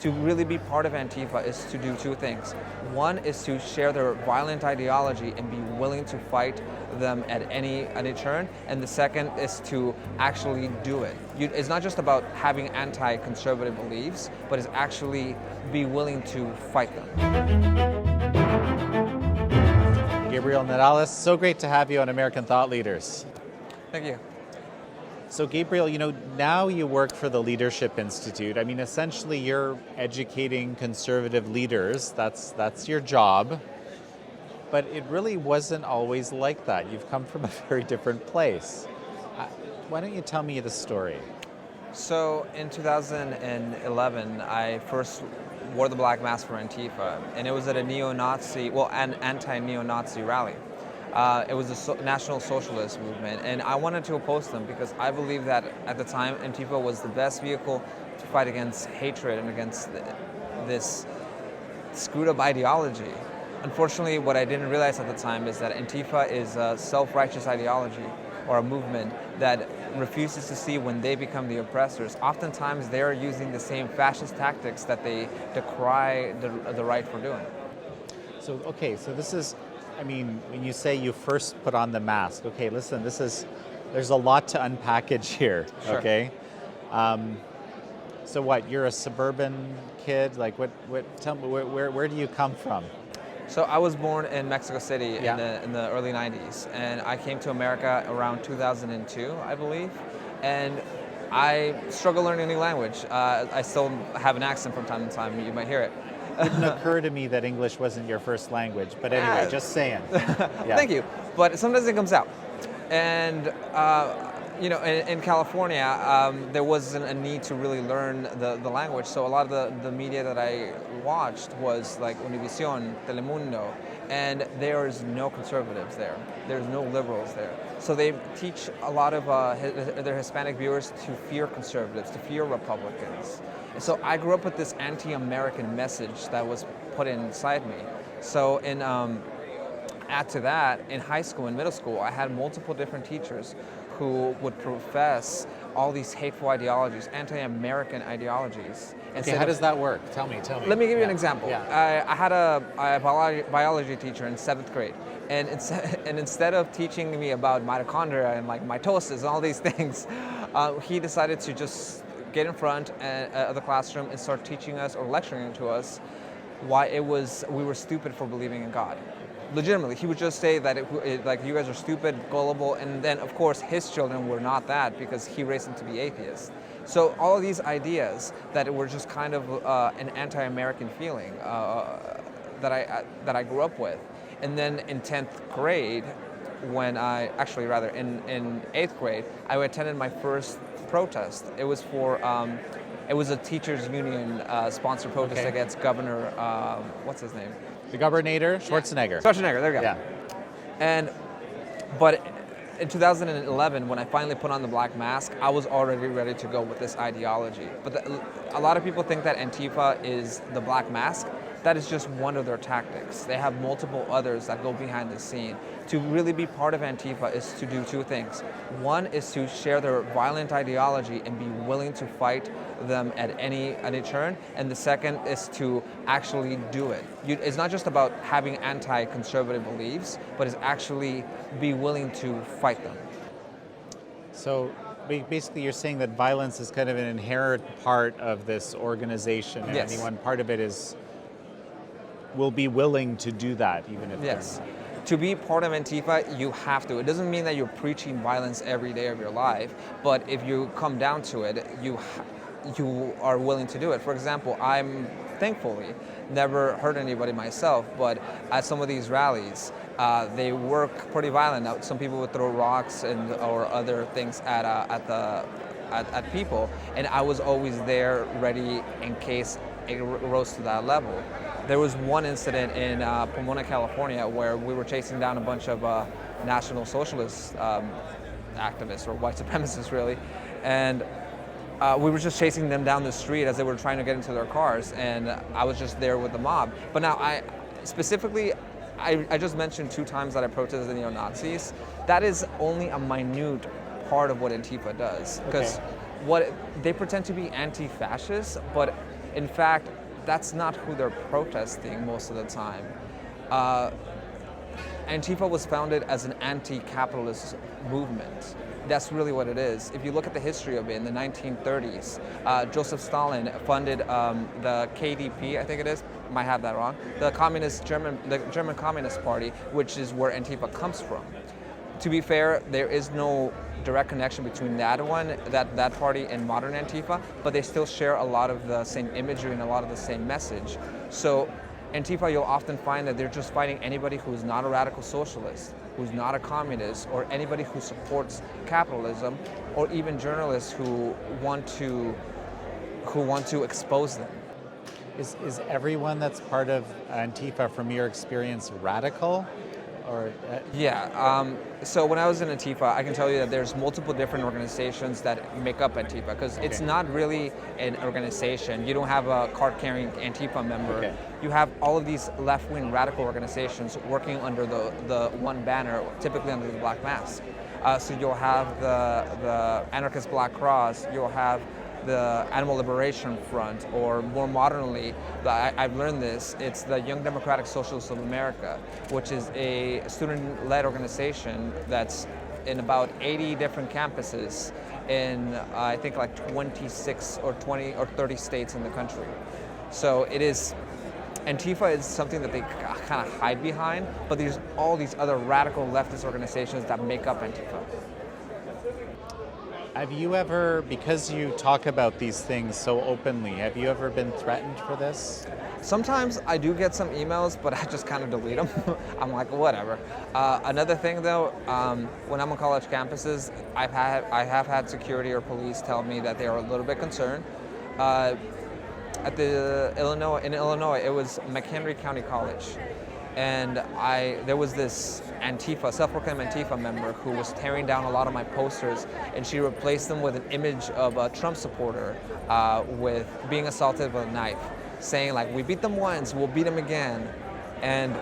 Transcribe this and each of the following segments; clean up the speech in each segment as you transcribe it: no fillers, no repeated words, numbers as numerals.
To really be part of Antifa is to do two things. One is to share their violent ideology and be willing to fight them at any turn, and the second is to actually do it. It's not just about having anti-conservative beliefs, but it's actually be willing to fight them. Gabriel Nadales, so great to have you on American Thought Leaders. Thank you. So Gabriel, now you work for the Leadership Institute. I mean, essentially you're educating conservative leaders. That's your job. But it really wasn't always like that. You've come from a very different place. Why don't you tell me the story? So in 2011, I first wore the black mask for Antifa, and it was at an anti-neo-Nazi rally. It was the National Socialist movement, and I wanted to oppose them because I believe that at the time Antifa was the best vehicle to fight against hatred and against this screwed up ideology. Unfortunately, what I didn't realize at the time is that Antifa is a self-righteous ideology or a movement that refuses to see when they become the oppressors. Oftentimes they are using the same fascist tactics that they decry the right for doing. So this is, when you say you first put on the mask, okay, listen, there's a lot to unpackage here, Sure. Okay? So what, you're a suburban kid? Tell me, where do you come from? So I was born in Mexico City Yeah. in the early 90s, and I came to America around 2002, I believe, and I struggle learning a new language. I still have an accent from time to time, you might hear it. It didn't occur to me that English wasn't your first language, but anyway, just saying. Yeah. Thank you. But sometimes it comes out. And, in California, there wasn't a need to really learn the language. So a lot of the media that I watched was like Univision, Telemundo, and there's no conservatives there. There's no liberals there. So they teach a lot of their Hispanic viewers to fear conservatives, to fear Republicans. And so I grew up with this anti-American message that was put inside me. So add to that, in high school and middle school, I had multiple different teachers who would profess all these hateful ideologies, anti-American ideologies. Okay, how does that work? Tell me. Let me give you an example. Yeah. I had a biology teacher in 7th grade, and instead of teaching me about mitochondria and like mitosis and all these things, he decided to just get in front of the classroom and start teaching us or lecturing to us why we were stupid for believing in God. Legitimately, he would just say that you guys are stupid, gullible, and then of course his children were not that because he raised them to be atheists. So all of these ideas that were just kind of an anti-American feeling that I grew up with, and then in 10th grade, in 8th grade, I attended my first protest. It was for it was a teachers union sponsored protest against Governor what's his name? The Governor Schwarzenegger. Schwarzenegger, there we go. Yeah. But in 2011, when I finally put on the black mask, I was already ready to go with this ideology. But a lot of people think that Antifa is the black mask. That is just one of their tactics. They have multiple others that go behind the scene. To really be part of Antifa is to do two things. One is to share their violent ideology and be willing to fight them at any turn, and the second is to actually do it. It's not just about having anti-conservative beliefs, but it's actually be willing to fight them. So basically you're saying that violence is kind of an inherent part of this organization, and Yes. anyone part of it will be willing to do that, even if Yes. To be part of Antifa, you have to. It doesn't mean that you're preaching violence every day of your life, but if you come down to it, you are willing to do it. For example, I'm thankfully never hurt anybody myself, but at some of these rallies, they work pretty violent. Now, some people would throw rocks or other things at people, and I was always there ready in case it rose to that level. There was one incident in Pomona, California, where we were chasing down a bunch of National Socialist activists, or white supremacists really, and we were just chasing them down the street as they were trying to get into their cars, and I was just there with the mob. But now I just mentioned 2 times that I protested the neo-Nazis. That is only a minute part of what Antifa does, because what they pretend to be anti-fascist, but In fact, that's not who they're protesting most of the time. Antifa was founded as an anti-capitalist movement. That's really what it is. If you look at the history of it, in the 1930s, Joseph Stalin funded the KDP, I think it is, might have that wrong, the German Communist Party, which is where Antifa comes from. To be fair, there is no direct connection between that party and modern Antifa, but they still share a lot of the same imagery and a lot of the same message. So Antifa, you'll often find that they're just fighting anybody who's not a radical socialist, who's not a communist, or anybody who supports capitalism, or even journalists who want to expose them. Is everyone that's part of Antifa, from your experience, radical? Or Yeah, so when I was in Antifa, I can tell you that there's multiple different organizations that make up Antifa, because it's not really an organization. You don't have a card-carrying Antifa member. Okay. You have all of these left-wing radical organizations working under the one banner, typically under the Black Mask. So you'll have the Anarchist Black Cross, you'll have the Animal Liberation Front, or more modernly, I've learned this, it's the Young Democratic Socialists of America, which is a student-led organization that's in about 80 different campuses in, I think, like 26 or 20 or 30 states in the country. So it is, Antifa is something that they kind of hide behind, but there's all these other radical leftist organizations that make up Antifa. have you ever, because you talk about these things so openly, have you ever been threatened for this? Sometimes I do get some emails, but I just kind of delete them. I'm like, whatever. Another thing though, when I'm on college campuses, I have had security or police tell me that they are a little bit concerned. In Illinois, it was McHenry County College. And there was this Antifa, self-proclaimed Antifa member who was tearing down a lot of my posters, and she replaced them with an image of a Trump supporter with being assaulted with a knife, saying like, we beat them once, we'll beat them again. And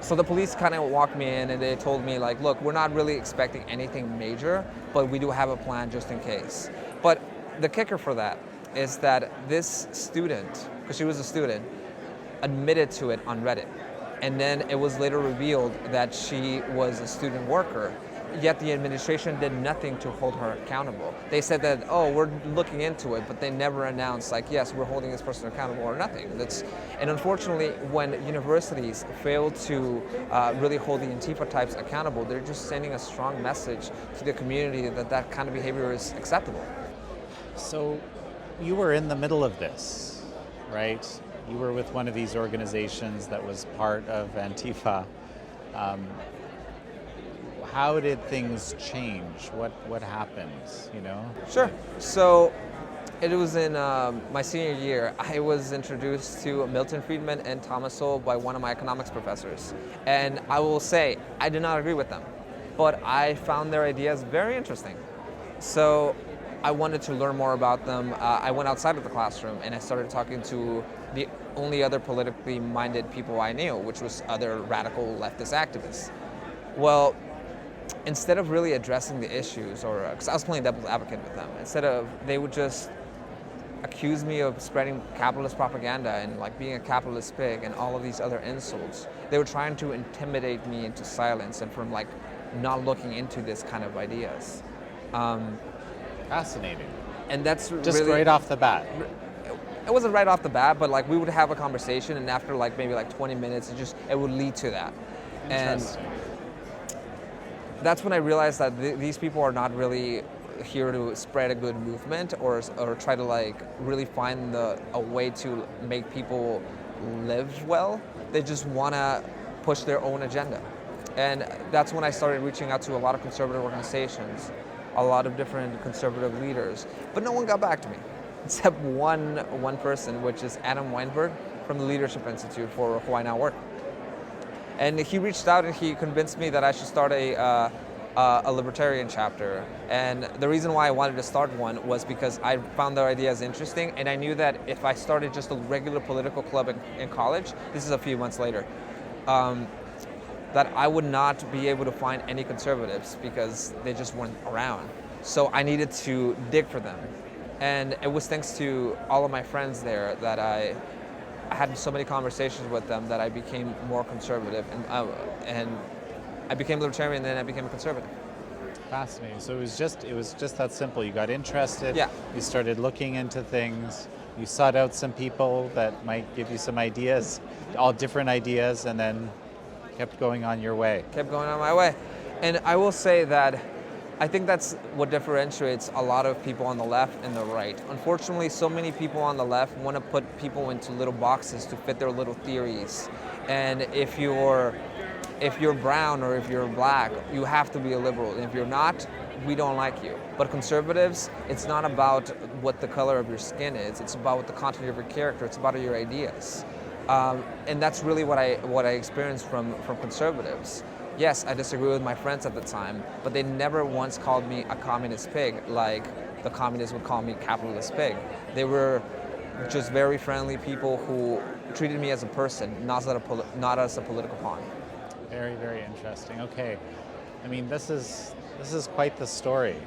so the police kind of walked me in and they told me like, look, we're not really expecting anything major, but we do have a plan just in case. But the kicker for that is that this student, because she was a student, admitted to it on Reddit. And then it was later revealed that she was a student worker, yet the administration did nothing to hold her accountable. They said that, oh, we're looking into it, but they never announced like, yes, we're holding this person accountable or nothing. And unfortunately, when universities fail to really hold the Antifa types accountable, they're just sending a strong message to the community that that kind of behavior is acceptable. So you were in the middle of this, right? You were with one of these organizations that was part of Antifa. How did things change? What happened, you know? Sure. So it was in my senior year. I was introduced to Milton Friedman and Thomas Sowell by one of my economics professors. And I will say, I did not agree with them, but I found their ideas very interesting. So I wanted to learn more about them. I went outside of the classroom and I started talking to the only other politically minded people I knew, which was other radical leftist activists. Well, instead of really addressing the issues, or because I was playing devil's advocate with them, they would just accuse me of spreading capitalist propaganda and like being a capitalist pig and all of these other insults. They were trying to intimidate me into silence and from like not looking into this kind of ideas. Fascinating. And that's just really, right off the bat. It wasn't right off the bat, but like we would have a conversation, and after like maybe like 20 minutes, it would lead to that. And that's when I realized that these people are not really here to spread a good movement or try to like really find a way to make people live well. They just want to push their own agenda. And that's when I started reaching out to a lot of conservative organizations, a lot of different conservative leaders, but no one got back to me, except one person, which is Adam Weinberg from the Leadership Institute, for who I now work. And he reached out and he convinced me that I should start a libertarian chapter. And the reason why I wanted to start one was because I found their ideas interesting, and I knew that if I started just a regular political club in college, this is a few months later, that I would not be able to find any conservatives because they just weren't around. So I needed to dig for them. And it was thanks to all of my friends there that I had so many conversations with them that I became more conservative, and I became libertarian, and then I became a conservative. Fascinating. So it was just that simple. You got interested. Yeah. You started looking into things. You sought out some people that might give you some ideas, all different ideas, and then kept going on your way. Kept going on my way. And I will say that I think that's what differentiates a lot of people on the left and the right. Unfortunately, so many people on the left want to put people into little boxes to fit their little theories. And if you're brown or if you're black, you have to be a liberal. And if you're not, we don't like you. But conservatives, it's not about what the color of your skin is. It's about what the content of your character. It's about your ideas. And that's really what I experienced from conservatives. Yes, I disagree with my friends at the time, but they never once called me a communist pig like the communists would call me capitalist pig. They were just very friendly people who treated me as a person, not as a political pawn. Very, very interesting. Okay, I mean, this is quite the story.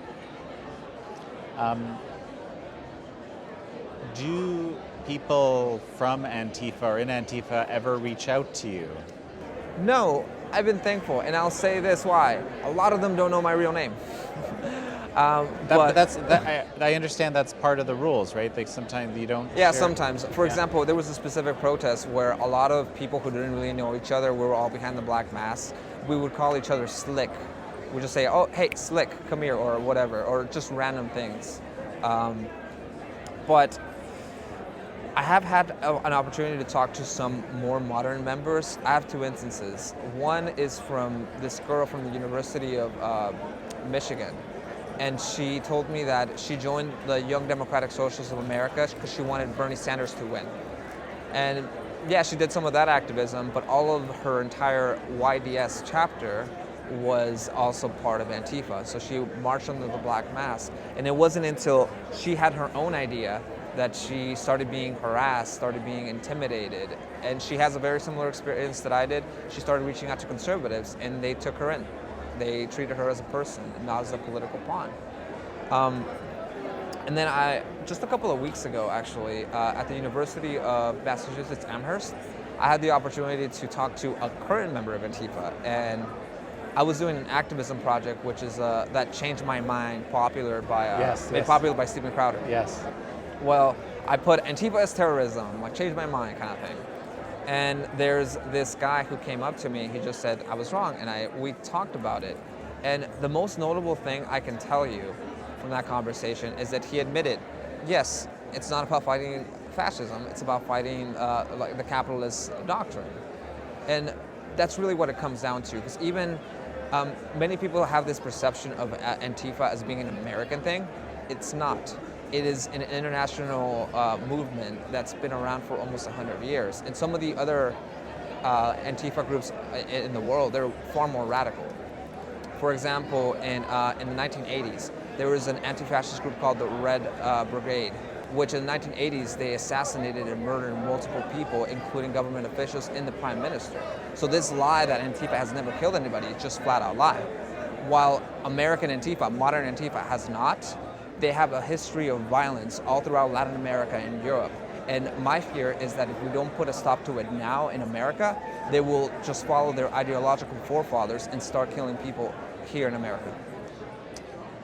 Do people from Antifa or in Antifa ever reach out to you? No, I've been thankful, and I'll say this why. A lot of them don't know my real name. I understand that's part of the rules, right? Like sometimes you don't. Yeah, share. sometimes. For example, there was a specific protest where a lot of people who didn't really know each other, we were all behind the black mask. We would call each other slick. We'd just say, "Oh, hey, slick, come here," or whatever, or just random things. But I have had an opportunity to talk to some more modern members. I have two instances. One is from this girl from the University of Michigan. And she told me that she joined the Young Democratic Socialists of America because she wanted Bernie Sanders to win. And yeah, she did some of that activism, but all of her entire YDS chapter was also part of Antifa. So she marched under the black mask. And it wasn't until she had her own idea that she started being harassed, started being intimidated. And she has a very similar experience that I did. She started reaching out to conservatives, and they took her in. They treated her as a person, not as a political pawn. And then just a couple of weeks ago, actually, at the University of Massachusetts Amherst, I had the opportunity to talk to a current member of Antifa. And I was doing an activism project, which is that Changed My Mind, made popular by Stephen Crowder. Yes. Well, I put Antifa as terrorism, like change my mind kind of thing. And there's this guy who came up to me, he just said, I was wrong, and we talked about it. And the most notable thing I can tell you from that conversation is that he admitted, yes, it's not about fighting fascism, it's about fighting like the capitalist doctrine. And that's really what it comes down to, because even many people have this perception of Antifa as being an American thing. It's not. It is an international movement that's been around for almost 100 years. And some of the other Antifa groups in the world, they're far more radical. For example, in the 1980s, there was an anti-fascist group called the Red Brigade, which in the 1980s, they assassinated and murdered multiple people, including government officials and the prime minister. So this lie that Antifa has never killed anybody is just flat out lie. While American Antifa, modern Antifa, has not, they have a history of violence all throughout Latin America and Europe. And my fear is that if we don't put a stop to it now in America, they will just follow their ideological forefathers and start killing people here in America.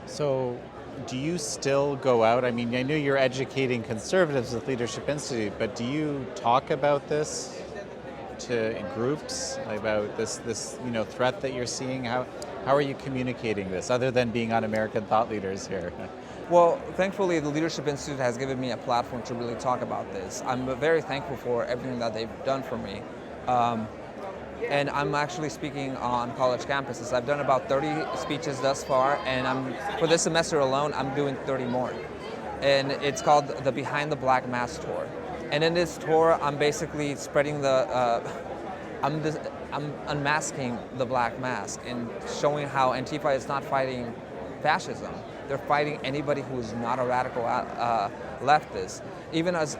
So do you still go out? I mean, I know you're educating conservatives with Leadership Institute, but do you talk about this to groups, about this threat that you're seeing? How are you communicating this, other than being on American Thought Leaders here? Well, thankfully, the Leadership Institute has given me a platform to really talk about this. I'm very thankful for everything that they've done for me. And I'm actually speaking on college campuses. I've done about 30 speeches thus far, and for this semester alone, I'm doing 30 more. And it's called the Behind the Black Mask Tour. And in this tour, I'm basically spreading I'm unmasking the black mask and showing how Antifa is not fighting fascism. They're fighting anybody who is not a radical leftist. Even as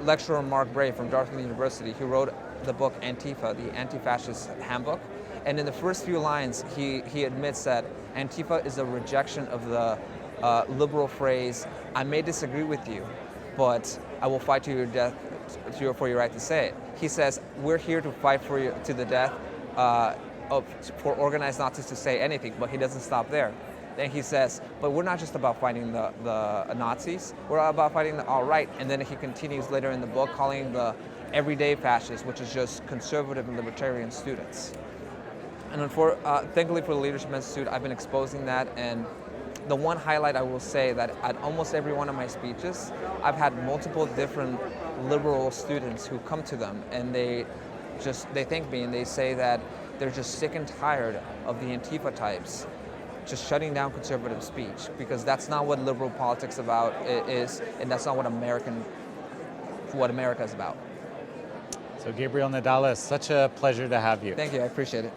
lecturer Mark Bray from Dartmouth University, he wrote the book Antifa, the Anti-Fascist Handbook. And in the first few lines, he admits that Antifa is a rejection of the liberal phrase, I may disagree with you, but I will fight to your death for your right to say it. He says, we're here to fight for you to the death for organized Nazis to say anything, but he doesn't stop there. Then he says, but we're not just about fighting the Nazis, we're about fighting the alt-right. And then he continues later in the book calling the everyday fascists, which is just conservative and libertarian students. And thankfully for the Leadership Institute, I've been exposing that. And the one highlight I will say that at almost every one of my speeches, I've had multiple different liberal students who come to them, and they thank me and they say that they're just sick and tired of the Antifa types just shutting down conservative speech, because that's not what liberal politics is, and that's not what America is about. So Gabriel Nadales, such a pleasure to have you. Thank you, I appreciate it.